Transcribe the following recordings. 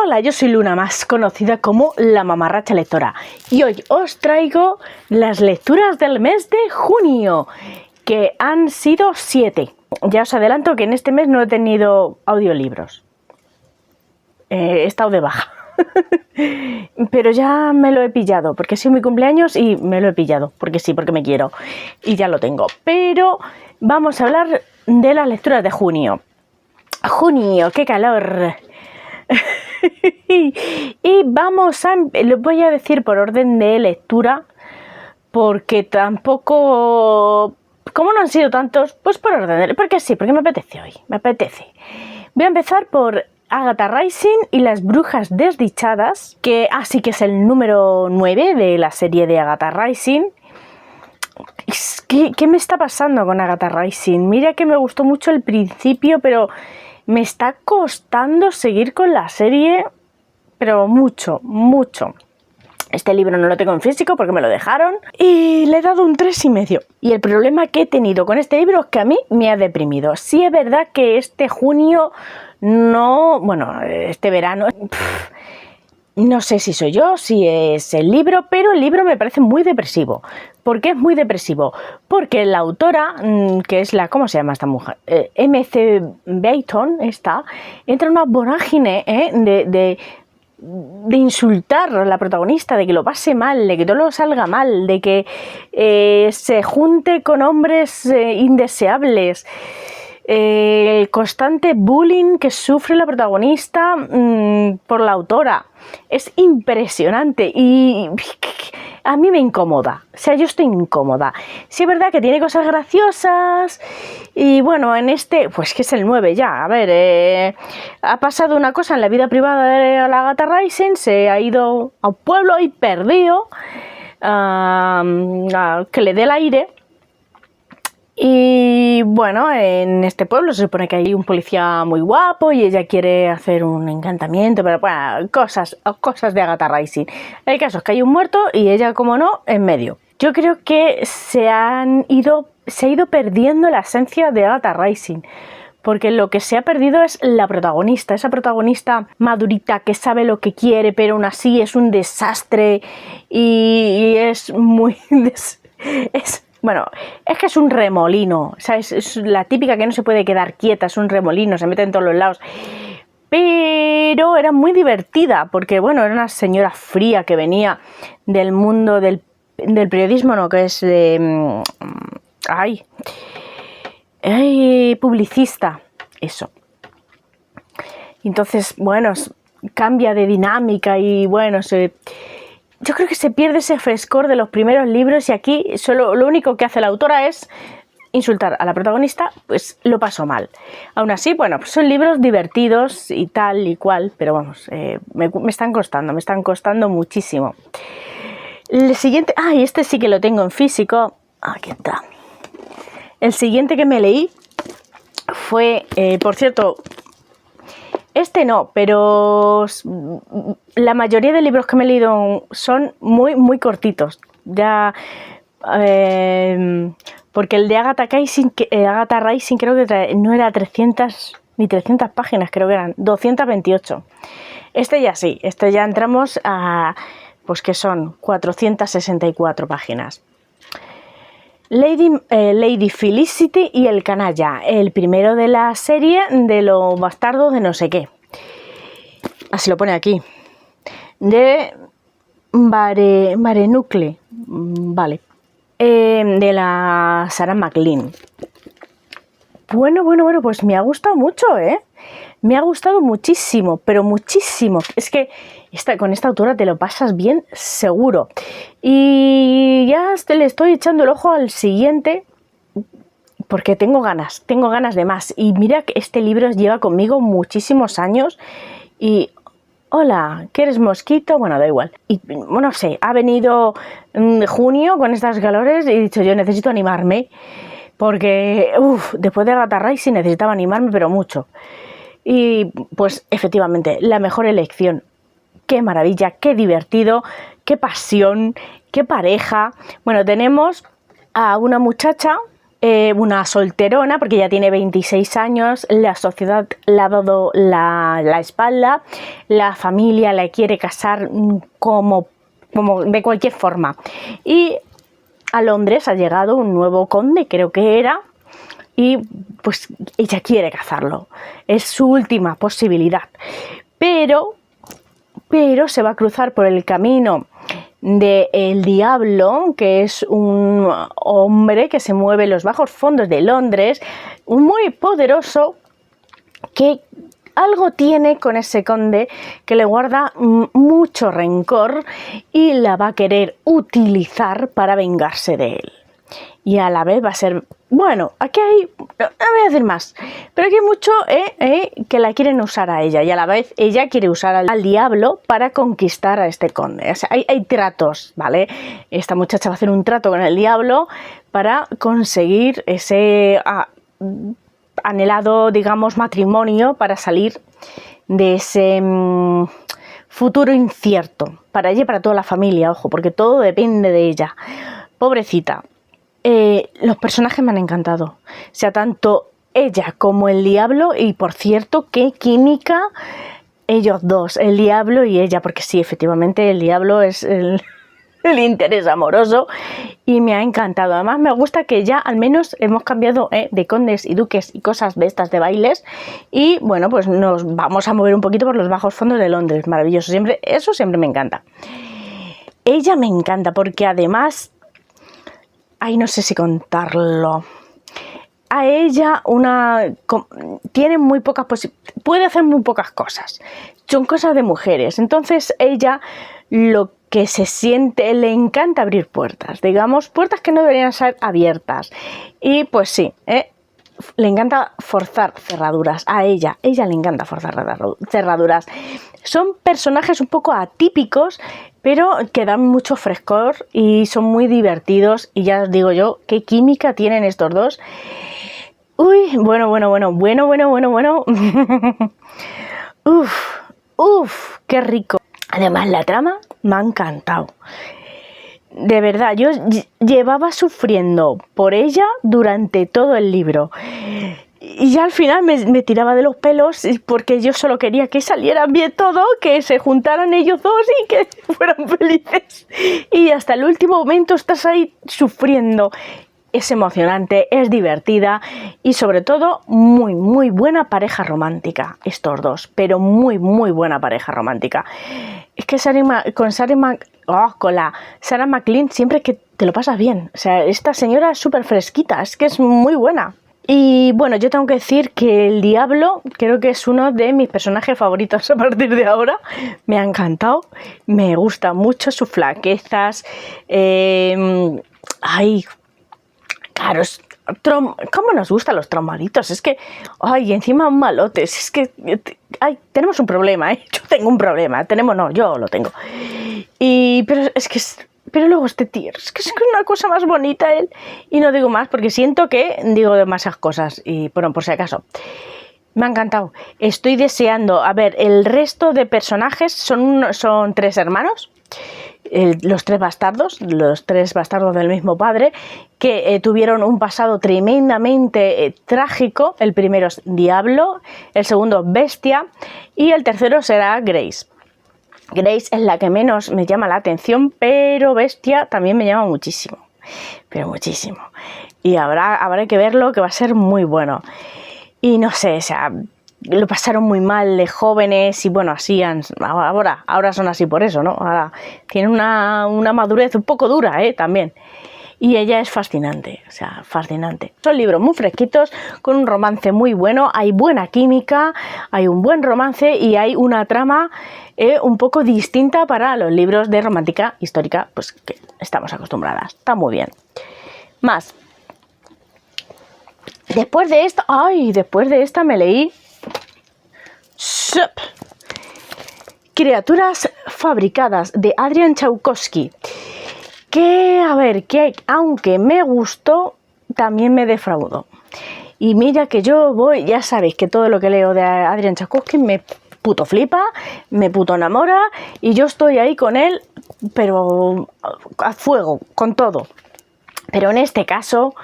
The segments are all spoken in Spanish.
Hola, yo soy Luna, más conocida como la mamarracha lectora, y hoy os traigo las lecturas del mes de junio, que han sido 7. Ya os adelanto que en este mes no he tenido audiolibros, he estado de baja, pero ya me lo he pillado, porque ha sido mi cumpleaños y me lo he pillado, porque sí, porque me quiero, y ya lo tengo. Pero vamos a hablar de las lecturas de junio. Junio, qué calor. Y vamos a... Lo voy a decir por orden de lectura, porque tampoco... Como no han sido tantos, pues por orden, porque sí, porque me apetece hoy, me apetece. Voy a empezar por Agatha Rising y las brujas desdichadas, que sí que es el número 9 de la serie de Agatha Rising. ¿Qué me está pasando con Agatha Rising? Mira que me gustó mucho el principio, pero me está costando seguir con la serie, pero mucho, mucho. Este libro no lo tengo en físico porque me lo dejaron y le he dado un 3,5. Y el problema que he tenido con este libro es que a mí me ha deprimido. Sí es verdad que este junio no... Bueno, este verano... No sé si soy yo, si es el libro, pero el libro me parece muy depresivo. ¿Por qué es muy depresivo? Porque la autora, que es la... ¿Cómo se llama esta mujer? M.C. Bayton, entra en una vorágine de insultar a la protagonista, de que lo pase mal, de que todo lo salga mal, de que se junte con hombres indeseables. El constante bullying que sufre la protagonista por la autora es impresionante y a mí me incomoda, o sea, yo estoy incómoda. Sí es verdad que tiene cosas graciosas y bueno, en este, pues que es el 9 ya, a ver, ha pasado una cosa en la vida privada de la Agatha Rising, se ha ido a un pueblo y perdido, que le dé el aire. Y bueno, en este pueblo se supone que hay un policía muy guapo y ella quiere hacer un encantamiento, pero bueno, cosas de Agatha Rising. El caso es que hay un muerto y ella, como no, en medio. Yo creo que se ha ido perdiendo la esencia de Agatha Rising, porque lo que se ha perdido es la protagonista, esa protagonista madurita que sabe lo que quiere, pero aún así es un desastre y es muy... Bueno, es que es un remolino, o sea, es la típica que no se puede quedar quieta, es un remolino, se mete en todos los lados. Pero era muy divertida, porque bueno, era una señora fría que venía del mundo del periodismo, no, que es de... publicista, eso. Entonces, bueno, cambia de dinámica y bueno, yo creo que se pierde ese frescor de los primeros libros y aquí solo lo único que hace la autora es insultar a la protagonista, pues lo paso mal. Aún así, bueno, pues son libros divertidos y tal y cual, pero vamos, me están costando muchísimo. El siguiente, y este sí que lo tengo en físico, aquí está. El siguiente que me leí fue, por cierto, este no, pero la mayoría de libros que me he leído son muy, muy cortitos. Ya, porque el de Agatha Rising creo que no era 300 ni 300 páginas, creo que eran 228. Este ya sí, este ya entramos a, pues que son 464 páginas. Lady Felicity y el canalla, el primero de la serie de los bastardos de no sé qué. Así lo pone aquí. De Barenucle, vale. De la Sarah McLean. Bueno, pues me ha gustado mucho, me ha gustado muchísimo, pero muchísimo. Es que con esta autora te lo pasas bien seguro. Y ya le estoy echando el ojo al siguiente porque tengo ganas de más. Y mira que este libro lleva conmigo muchísimos años y... Hola, ¿quieres mosquito? Bueno, da igual. Y bueno, no sé, ha venido junio con estas calores y he dicho yo necesito animarme porque después de Agatha Rising necesitaba animarme, pero mucho. Y pues efectivamente, la mejor elección. Qué maravilla, qué divertido, qué pasión, qué pareja. Bueno, tenemos a una muchacha una solterona, porque ya tiene 26 años, la sociedad le ha dado la espalda, la familia la quiere casar como de cualquier forma. Y a Londres ha llegado un nuevo conde, creo que era, y pues ella quiere cazarlo. Es su última posibilidad. Pero se va a cruzar por el camino del diablo, que es un hombre que se mueve en los bajos fondos de Londres, muy poderoso, que algo tiene con ese conde, que le guarda mucho rencor y la va a querer utilizar para vengarse de él. Y a la vez va a ser, bueno, aquí hay, no voy a decir más, pero aquí hay mucho que la quieren usar a ella, y a la vez ella quiere usar al diablo para conquistar a este conde. O sea, hay tratos, ¿vale? Esta muchacha va a hacer un trato con el diablo para conseguir ese anhelado, digamos, matrimonio, para salir de ese futuro incierto, para ella y para toda la familia, ojo, porque todo depende de ella. Pobrecita. Los personajes me han encantado, o sea, tanto ella como el diablo, y por cierto, qué química ellos dos, el diablo y ella, porque sí, efectivamente el diablo es el interés amoroso, y me ha encantado. Además me gusta que ya al menos hemos cambiado de condes y duques y cosas de estas de bailes, y bueno, pues nos vamos a mover un poquito por los bajos fondos de Londres. Maravilloso, eso siempre me encanta. Ella me encanta porque además, ay, no sé si contarlo. A ella tiene muy pocas posibilidades, puede hacer muy pocas cosas. Son cosas de mujeres. Entonces ella lo que se siente, le encanta abrir puertas, digamos, puertas que no deberían ser abiertas. Y pues sí, le encanta forzar cerraduras. A ella le encanta forzar cerraduras. Son personajes un poco atípicos, pero que dan mucho frescor y son muy divertidos. Y ya os digo yo, qué química tienen estos dos. Uy, bueno. Uf, qué rico. Además, la trama me ha encantado. De verdad, yo llevaba sufriendo por ella durante todo el libro. Y ya al final me tiraba de los pelos, porque yo solo quería que salieran bien todo, que se juntaran ellos dos y que fueran felices. Y hasta el último momento estás ahí sufriendo. Es emocionante, es divertida y sobre todo muy buena pareja romántica, estos dos, pero muy buena pareja romántica. Es que con la Sarah McLean siempre que te lo pasas bien. O sea, esta señora es súper fresquita, es que es muy buena. Y bueno, yo tengo que decir que el diablo creo que es uno de mis personajes favoritos a partir de ahora. Me ha encantado, me gusta mucho sus flaquezas. Claro, ¿cómo nos gustan los traumaditos? Es que, encima malotes, es que, tenemos un problema, yo tengo un problema, yo lo tengo. Pero luego este tío, es que es una cosa más bonita él, y no digo más porque siento que digo demasiadas cosas, y bueno, por si acaso. Me ha encantado, estoy deseando, a ver, el resto de personajes son tres hermanos. Los tres bastardos del mismo padre, que tuvieron un pasado tremendamente trágico. El primero es Diablo, el segundo Bestia y el tercero será Grace. Grace es la que menos me llama la atención, pero Bestia también me llama muchísimo, pero muchísimo. Y habrá que verlo, que va a ser muy bueno. Y no sé, o sea, lo pasaron muy mal de jóvenes y bueno, así ahora son así por eso, ¿no? Ahora tienen una madurez un poco dura, también. Y ella es fascinante, o sea, fascinante. Son libros muy fresquitos, con un romance muy bueno, hay buena química, hay un buen romance y hay una trama un poco distinta para los libros de romántica histórica, pues que estamos acostumbradas. Está muy bien. Más. Después de esta me leí Criaturas fabricadas, de Adrian Tchaikovsky, que aunque me gustó, también me defraudó. Y mira que ya sabéis que todo lo que leo de Adrian Tchaikovsky me puto flipa, me puto enamora, y yo estoy ahí con él, pero a fuego, con todo. Pero en este caso,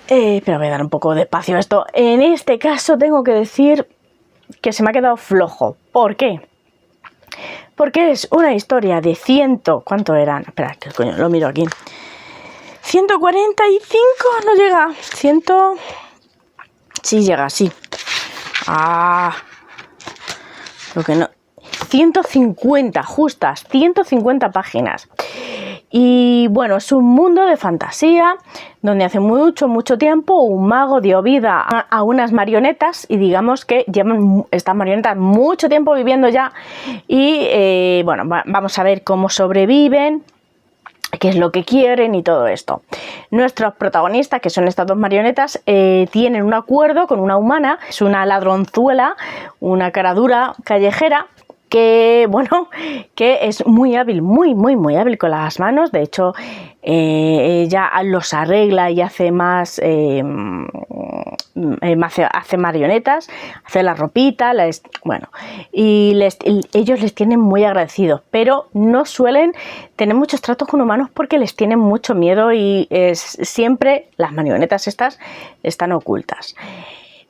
Pero voy a dar un poco de espacio a esto. En este caso tengo que decir que se me ha quedado flojo. ¿Por qué? Porque es una historia de ¿cuánto eran? Espera, que coño, lo miro aquí. 145, no llega. 100... Sí llega, sí. Lo que no... 150, justas, 150 páginas. Y bueno, es un mundo de fantasía donde hace mucho tiempo un mago dio vida a unas marionetas y digamos que llevan estas marionetas mucho tiempo viviendo ya y bueno, vamos a ver cómo sobreviven, qué es lo que quieren y todo esto. Nuestros protagonistas, que son estas dos marionetas, tienen un acuerdo con una humana, es una ladronzuela, una cara dura, callejera, que bueno, que es muy hábil, muy hábil con las manos. De hecho, ella los arregla y hace más, hace marionetas, hace la ropita, bueno, y ellos les tienen muy agradecidos, pero no suelen tener muchos tratos con humanos porque les tienen mucho miedo y siempre las marionetas estas están ocultas.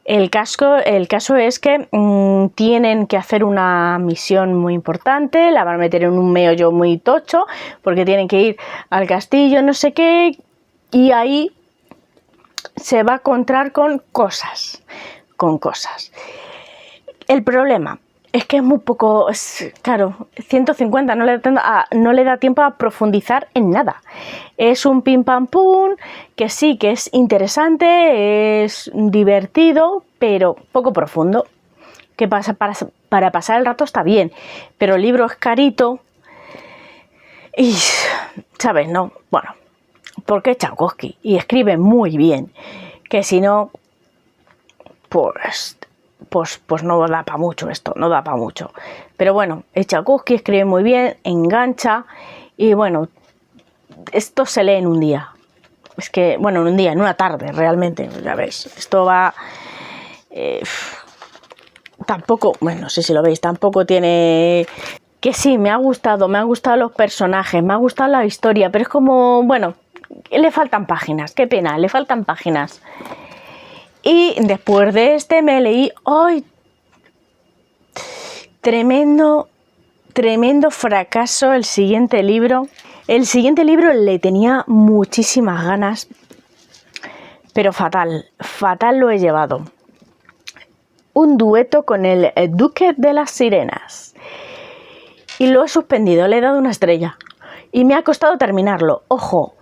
El caso es que tienen que hacer una misión muy importante, la van a meter en un meollo muy tocho, porque tienen que ir al castillo, no sé qué, y ahí se va a encontrar con cosas. El problema es que es muy poco, claro, 150 no le da tiempo a profundizar en nada. Es un pim pam pum, que sí, que es interesante, es divertido, pero poco profundo. ¿Qué pasa? Para pasar el rato está bien, pero el libro es carito y, ¿sabes? No, bueno, porque es Tchaikovsky y escribe muy bien, que si no, pues no da para mucho esto, no da para mucho. Pero bueno, Tchaikovsky escribe muy bien, engancha y bueno, esto se lee en un día. Es que, bueno, en un día, en una tarde realmente, ya ves, esto va... tampoco, bueno, no sé si lo veis, tampoco tiene... Que sí, me han gustado los personajes, me ha gustado la historia, pero es como, bueno, le faltan páginas, qué pena, le faltan páginas. Y después de este me leí hoy tremendo fracaso el siguiente libro. El siguiente libro le tenía muchísimas ganas, pero fatal lo he llevado. Un dueto con el Duque de las Sirenas. Y lo he suspendido, le he dado una estrella. Y me ha costado terminarlo. Ojo,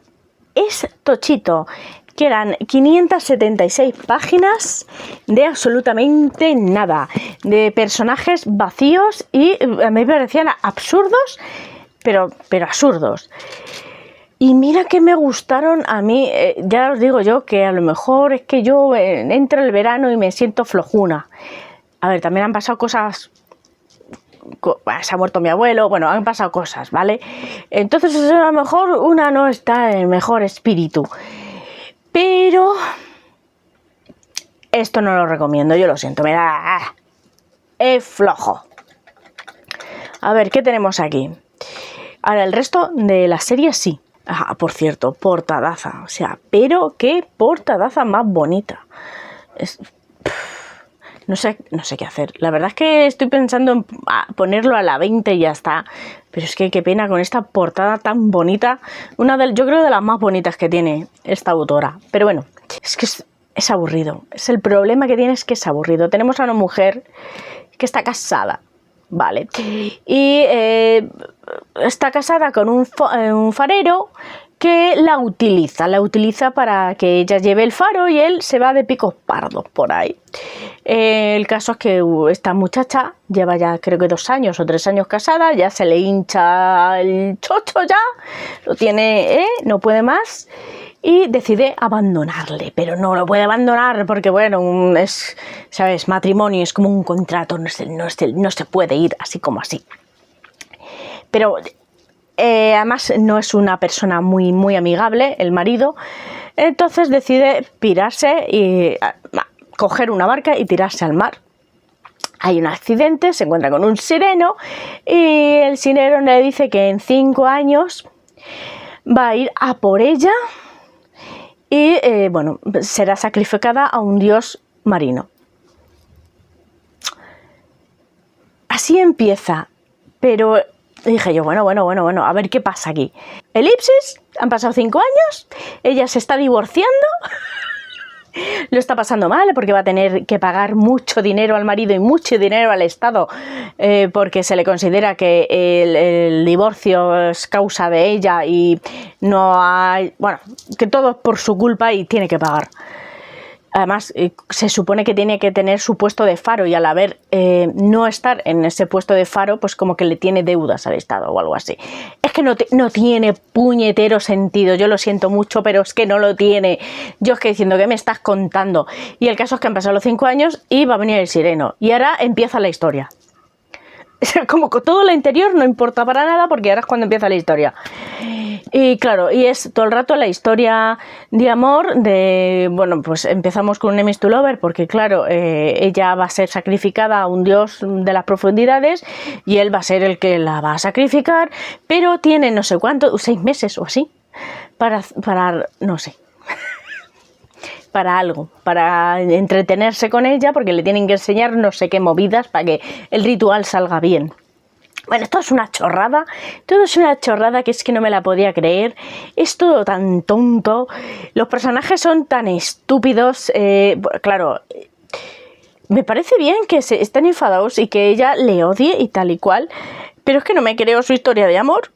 es tochito. Que eran 576 páginas de absolutamente nada, de personajes vacíos y a mí me parecían absurdos, pero absurdos. Y mira que me gustaron a mí, ya os digo yo que a lo mejor es que yo entro el verano y me siento flojuna. A ver, también han pasado cosas, se ha muerto mi abuelo, bueno, han pasado cosas, ¿vale? Entonces a lo mejor una no está en el mejor espíritu. Pero esto no lo recomiendo, yo lo siento, es flojo. A ver, ¿qué tenemos aquí? Ahora, el resto de la serie sí. Por cierto, portadaza, o sea, pero qué portadaza más bonita. No sé qué hacer. La verdad es que estoy pensando en ponerlo a la 20 y ya está. Pero es que qué pena con esta portada tan bonita. Yo creo de las más bonitas que tiene esta autora. Pero bueno, es que es aburrido. Es el problema que tiene, es que es aburrido. Tenemos a una mujer que está casada, ¿vale? Y está casada con un farero que la utiliza para que ella lleve el faro y él se va de picos pardos por ahí. El caso es que esta muchacha lleva ya creo que 2 años o 3 años casada, ya se le hincha el chocho ya, lo tiene, no puede más y decide abandonarle, pero no lo puede abandonar porque bueno, ¿sabes? Matrimonio es como un contrato, no se puede ir así como así. Pero además no es una persona muy amigable, el marido, entonces decide pirarse y coger una barca y tirarse al mar. Hay un accidente, se encuentra con un sireno y el sireno le dice que en 5 años va a ir a por ella y bueno, será sacrificada a un dios marino. Así empieza, pero dije yo, bueno, a ver qué pasa aquí. Elipsis, han pasado 5 años, ella se está divorciando, lo está pasando mal porque va a tener que pagar mucho dinero al marido y mucho dinero al Estado, porque se le considera que el divorcio es causa de ella y no hay, bueno, que todo es por su culpa y tiene que pagar. Además, se supone que tiene que tener su puesto de faro y al haber no estar en ese puesto de faro, pues como que le tiene deudas al Estado o algo así. Es que no tiene puñetero sentido, yo lo siento mucho, pero es que no lo tiene. Yo es que diciendo, ¿qué me estás contando? Y el caso es que han pasado los 5 años y va a venir el sireno. Y ahora empieza la historia. Como que todo lo anterior no importa para nada porque ahora es cuando empieza la historia. Y claro, y es todo el rato la historia de amor de, bueno, pues empezamos con un enemies to lover porque claro, ella va a ser sacrificada a un dios de las profundidades y él va a ser el que la va a sacrificar, pero tiene no sé cuánto, 6 meses o así, para no sé, para algo, para entretenerse con ella porque le tienen que enseñar no sé qué movidas para que el ritual salga bien. Bueno, esto es una chorrada, todo es una chorrada que es que no me la podía creer, es todo tan tonto, los personajes son tan estúpidos, claro, me parece bien que estén enfadados y que ella le odie y tal y cual, pero es que no me creo su historia de amor.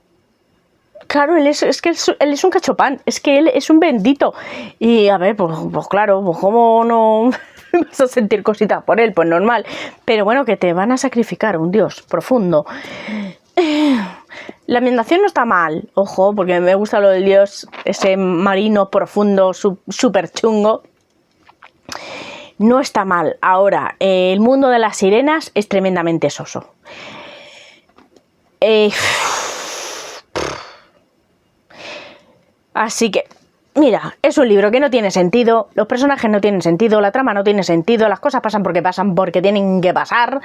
Claro, él es un cachopán, es que él es un bendito. Y a ver, pues claro, pues cómo no vas a sentir cositas por él, pues normal. Pero bueno, que te van a sacrificar un dios profundo. La ambientación no está mal, ojo, porque me gusta lo del dios, ese marino profundo, súper chungo. No está mal. Ahora, el mundo de las sirenas es tremendamente soso. Así que, mira, es un libro que no tiene sentido, los personajes no tienen sentido, la trama no tiene sentido, las cosas pasan porque tienen que pasar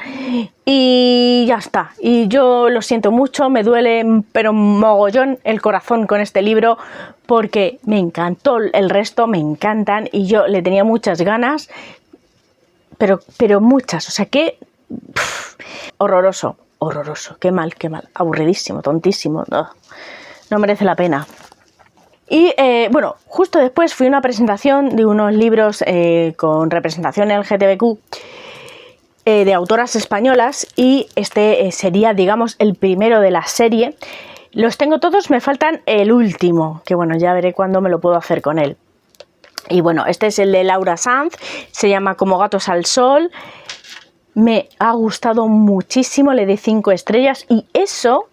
y ya está. Y yo lo siento mucho, me duele, pero mogollón el corazón con este libro porque me encantó, el resto me encantan y yo le tenía muchas ganas, pero muchas, o sea que horroroso, qué mal, aburridísimo, tontísimo, no merece la pena. Y bueno, justo después fui a una presentación de unos libros con representación LGTBQ de autoras españolas y este sería, digamos, el primero de la serie. Los tengo todos, me faltan el último, que bueno, ya veré cuándo me lo puedo hacer con él. Y bueno, este es el de Laura Sanz, se llama Como gatos al sol. Me ha gustado muchísimo, le di 5 estrellas y eso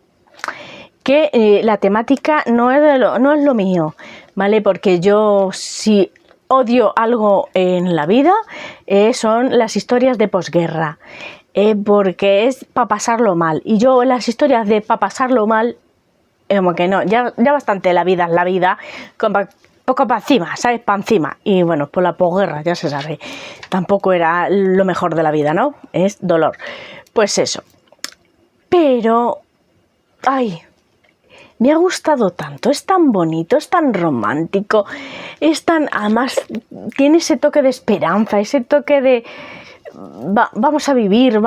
que la temática no es lo mío, ¿vale? Porque yo si odio algo en la vida son las historias de posguerra, porque es para pasarlo mal. Y yo las historias de para pasarlo mal, como que no, ya bastante la vida es la vida, poco para encima, ¿sabes? Para encima. Y bueno, pues la posguerra, ya se sabe, tampoco era lo mejor de la vida, ¿no? Es dolor. Pues eso. Pero, ay, me ha gustado tanto, es tan bonito, es tan romántico, es tan, además tiene ese toque de esperanza, ese toque de vamos a vivir,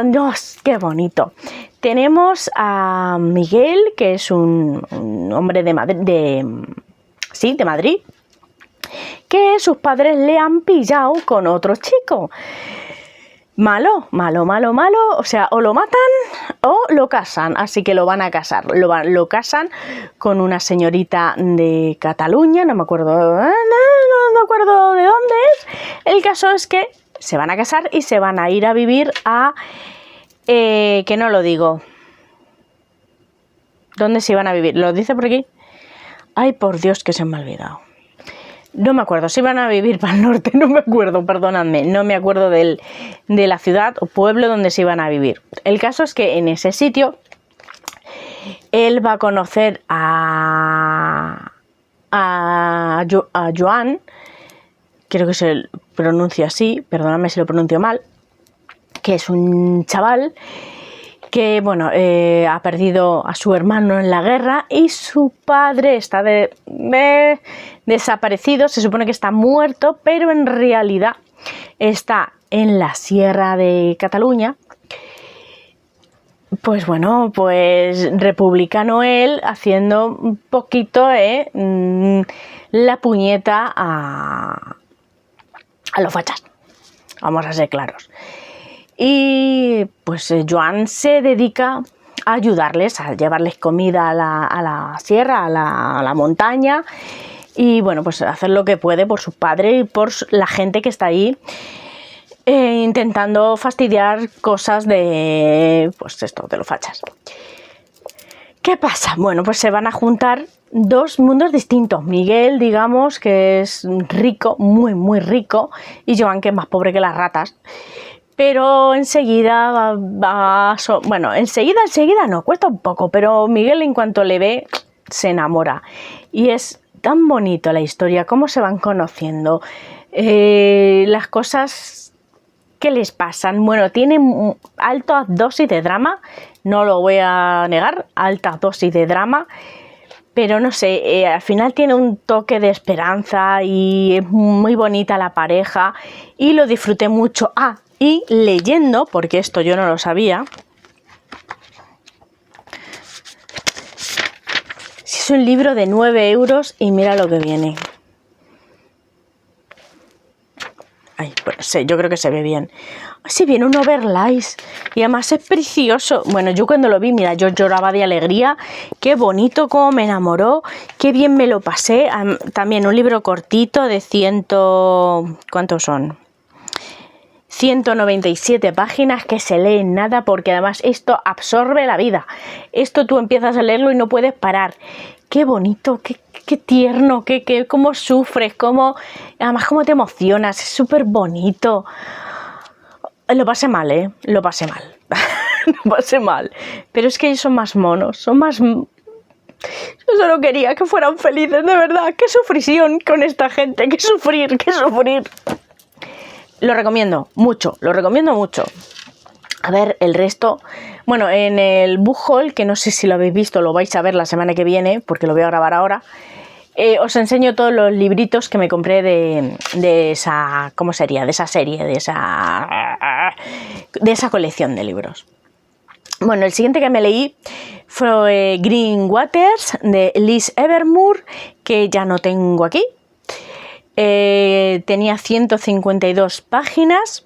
Dios, qué bonito. Tenemos a Miguel, que es un hombre de Madrid, que sus padres le han pillado con otro chico. Malo, o sea, o lo matan o lo casan, así que lo van a casar, lo casan con una señorita de Cataluña, no me acuerdo de dónde es. El caso es que se van a casar y se van a ir a vivir a, que no lo digo, ¿dónde se iban a vivir? ¿Lo dice por aquí? Ay, por Dios, que se me ha olvidado. No me acuerdo, si iban a vivir para el norte, no me acuerdo, perdonadme, no me acuerdo de la ciudad o pueblo donde se iban a vivir. El caso es que en ese sitio él va a conocer a Joan, creo que se pronuncia así, perdóname si lo pronuncio mal, que es un chaval que bueno, ha perdido a su hermano en la guerra y su padre está desaparecido. Se supone que está muerto, pero en realidad está en la Sierra de Cataluña. Pues bueno, pues republicano él, haciendo un poquito la puñeta a los fachas, vamos a ser claros. Y pues Joan se dedica a ayudarles, a llevarles comida a la sierra, a la montaña, y bueno, pues hacer lo que puede por su padre y por la gente que está ahí, intentando fastidiar cosas de, pues esto, de los fachas. ¿Qué pasa? Bueno, pues se van a juntar dos mundos distintos. Miguel, digamos, que es rico, muy, muy rico, y Joan, que es más pobre que las ratas. Pero enseguida bueno, enseguida no, cuesta un poco, pero Miguel en cuanto le ve se enamora. Y es tan bonito la historia, cómo se van conociendo, las cosas que les pasan. Bueno, tiene alta dosis de drama, no lo voy a negar, alta dosis de drama, pero no sé, al final tiene un toque de esperanza y es muy bonita la pareja y lo disfruté mucho. Y leyendo, porque esto yo no lo sabía, si es un libro de 9 euros y mira lo que viene. Ay, pues no sé, yo creo que se ve bien. Sí, viene un overlays y además es precioso. Bueno, yo cuando lo vi, mira, yo lloraba de alegría. Qué bonito, cómo me enamoró, qué bien me lo pasé. También un libro cortito de ¿cuántos son? 197 páginas que se lee en nada, porque además esto absorbe la vida. Esto tú empiezas a leerlo y no puedes parar. Qué bonito, qué tierno, cómo sufres, además cómo te emocionas, es súper bonito. Lo pasé mal, lo pasé mal. Lo pasé mal. Pero es que ellos son más monos, son más... Yo solo quería que fueran felices, de verdad. Qué sufrición con esta gente, qué sufrir, qué sufrir. Lo recomiendo mucho, lo recomiendo mucho. A ver, el resto... Bueno, en el book haul, que no sé si lo habéis visto, lo vais a ver la semana que viene, porque lo voy a grabar ahora, os enseño todos los libritos que me compré de esa... ¿Cómo sería? De esa serie, de esa colección de libros. Bueno, el siguiente que me leí fue Green Waters, de Liz Evermore, que ya no tengo aquí. Tenía 152 páginas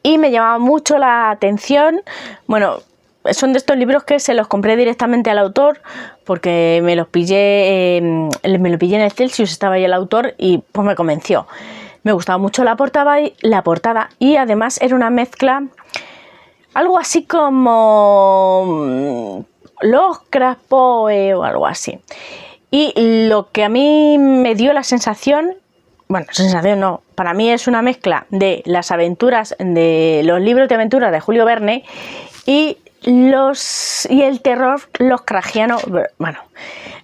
y me llamaba mucho la atención. Bueno, son de estos libros que se los compré directamente al autor porque me lo pillé en el Celsius, estaba ahí el autor y pues me convenció. Me gustaba mucho la portada y además era una mezcla, algo así como Lovecraft Poe o algo así. Y lo que a mí me dio la sensación, bueno, sensación no, para mí es una mezcla de las aventuras, de los libros de aventuras de Julio Verne y el terror lovecraftiano. Bueno,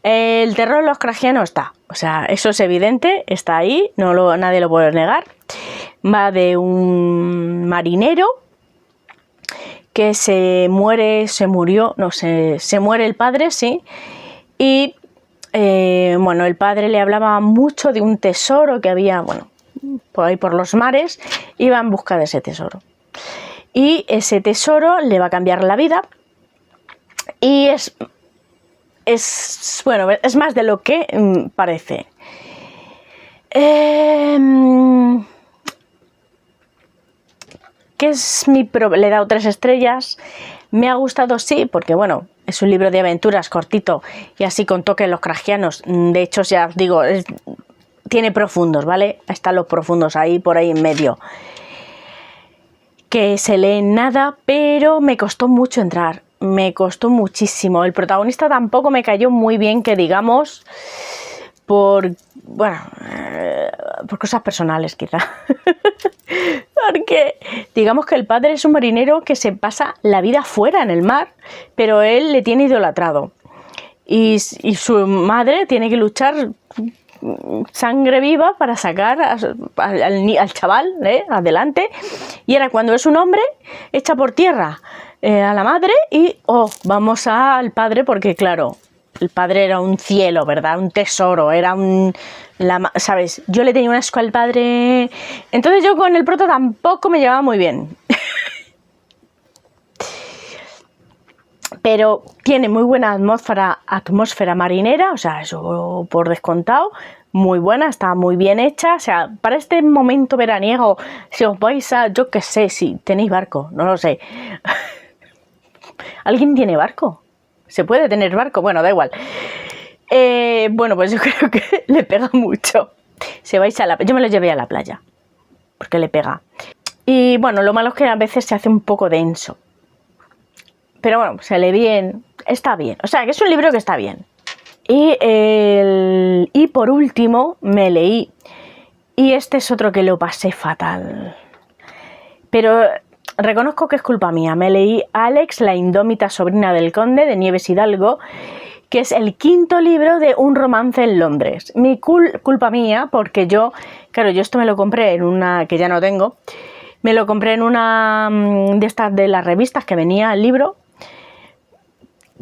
el terror lovecraftiano está, o sea, eso es evidente, está ahí, nadie lo puede negar. Va de un marinero que se muere el padre, sí, y bueno, el padre le hablaba mucho de un tesoro que había, bueno, por ahí por los mares, iba en busca de ese tesoro. Y ese tesoro le va a cambiar la vida y es más de lo que parece. ¿Qué es le he dado 3 estrellas. Me ha gustado, sí, porque bueno, es un libro de aventuras cortito y así con toques lovecraftianos. De hecho, ya os digo, tiene profundos, ¿vale? Están los profundos ahí, por ahí en medio. Que se lee nada, pero me costó mucho entrar. Me costó muchísimo. El protagonista tampoco me cayó muy bien, que digamos, por cosas personales quizá. Porque digamos que el padre es un marinero que se pasa la vida fuera en el mar, pero él le tiene idolatrado. Y su madre tiene que luchar sangre viva para sacar al chaval adelante. Y ahora, cuando es un hombre, echa por tierra a la madre y vamos al padre porque claro, el padre era un cielo, ¿verdad? Un tesoro, era ¿sabes? Yo le tenía un asco al padre, entonces yo con el prota tampoco me llevaba muy bien. Pero tiene muy buena atmósfera marinera, o sea, eso por descontado, muy buena, está muy bien hecha, o sea, para este momento veraniego, si os vais yo qué sé, si tenéis barco, no lo sé. ¿Alguien tiene barco? ¿Se puede tener barco? Bueno, da igual. Bueno, pues yo creo que le pega mucho. Si vais yo me lo llevé a la playa, porque le pega. Y bueno, lo malo es que a veces se hace un poco denso. Pero bueno, se lee bien, está bien. O sea, que es un libro que está bien. Y por último, me leí. Y este es otro que lo pasé fatal. Pero reconozco que es culpa mía. Me leí Alex, la indómita sobrina del conde, de Nieves Hidalgo, que es el 5º libro de un romance en Londres. Culpa mía, porque yo esto me lo compré en una que ya no tengo. Me lo compré en una de estas de las revistas que venía el libro,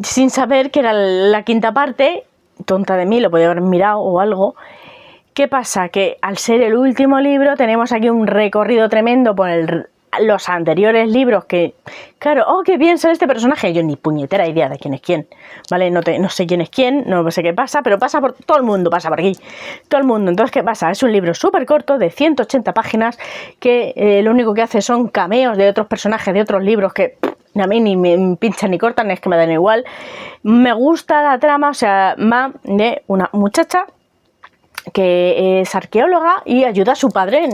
sin saber que era la 5ª parte, tonta de mí, lo podía haber mirado o algo. ¿Qué pasa? Que al ser el último libro tenemos aquí un recorrido tremendo por los anteriores libros que, claro, qué bien sale este personaje. Yo ni puñetera idea de quién es quién, ¿vale? No sé quién es quién, no sé qué pasa, pero pasa por todo el mundo, pasa por aquí, todo el mundo. Entonces, ¿qué pasa? Es un libro súper corto de 180 páginas que lo único que hace son cameos de otros personajes de otros libros que a mí ni me pinchan ni cortan, es que me dan igual. Me gusta la trama, o sea, va de una muchacha que es arqueóloga y ayuda a su padre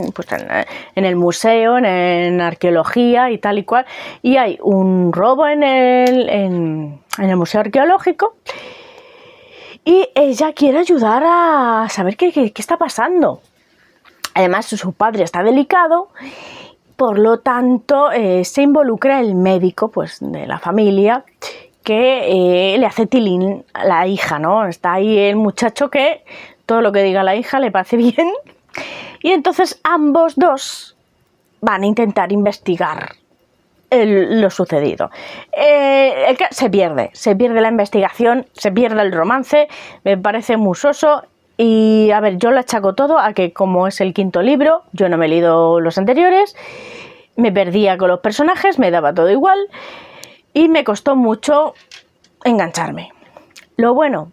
en el museo, en arqueología y tal y cual. Y hay un robo en el museo arqueológico y ella quiere ayudar a saber qué está pasando. Además, su padre está delicado. Por lo tanto, se involucra el médico pues, de la familia que le hace tilín a la hija, ¿no? Está ahí el muchacho que todo lo que diga la hija le parece bien. Y entonces ambos dos van a intentar investigar lo sucedido. Se pierde la investigación, se pierde el romance, me parece muy soso. Y a ver, yo lo achaco todo a que como es el 5º libro, yo no me he leído los anteriores, me perdía con los personajes, me daba todo igual y me costó mucho engancharme. Lo bueno,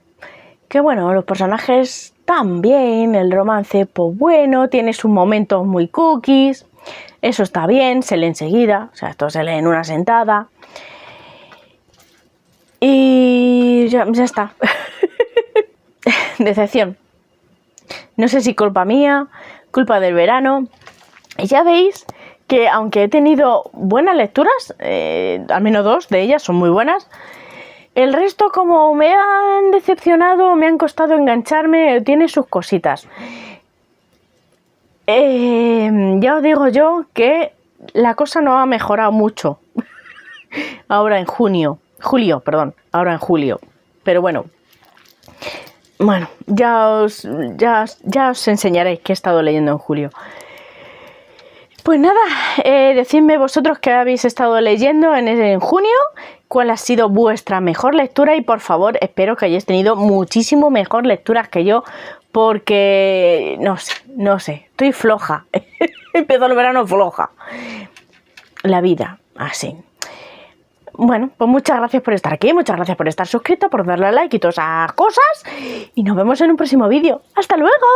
que bueno, los personajes también, el romance pues bueno, tiene sus momentos muy cookies, eso está bien, se lee enseguida, o sea, esto se lee en una sentada y ya está. Decepción. No sé si culpa mía, culpa del verano. Y ya veis que aunque he tenido buenas lecturas, al menos 2 de ellas son muy buenas, el resto como me han decepcionado, me han costado engancharme, tiene sus cositas. Ya os digo yo que la cosa no ha mejorado mucho. Ahora en julio, ahora en julio. Pero bueno, ya os enseñaré qué he estado leyendo en julio. Pues nada, decidme vosotros qué habéis estado leyendo en junio, cuál ha sido vuestra mejor lectura y por favor espero que hayáis tenido muchísimo mejor lecturas que yo porque no sé, estoy floja, empezó el verano floja, la vida, así. Bueno, pues muchas gracias por estar aquí, muchas gracias por estar suscrito, por darle a like y todas esas cosas y nos vemos en un próximo vídeo. ¡Hasta luego!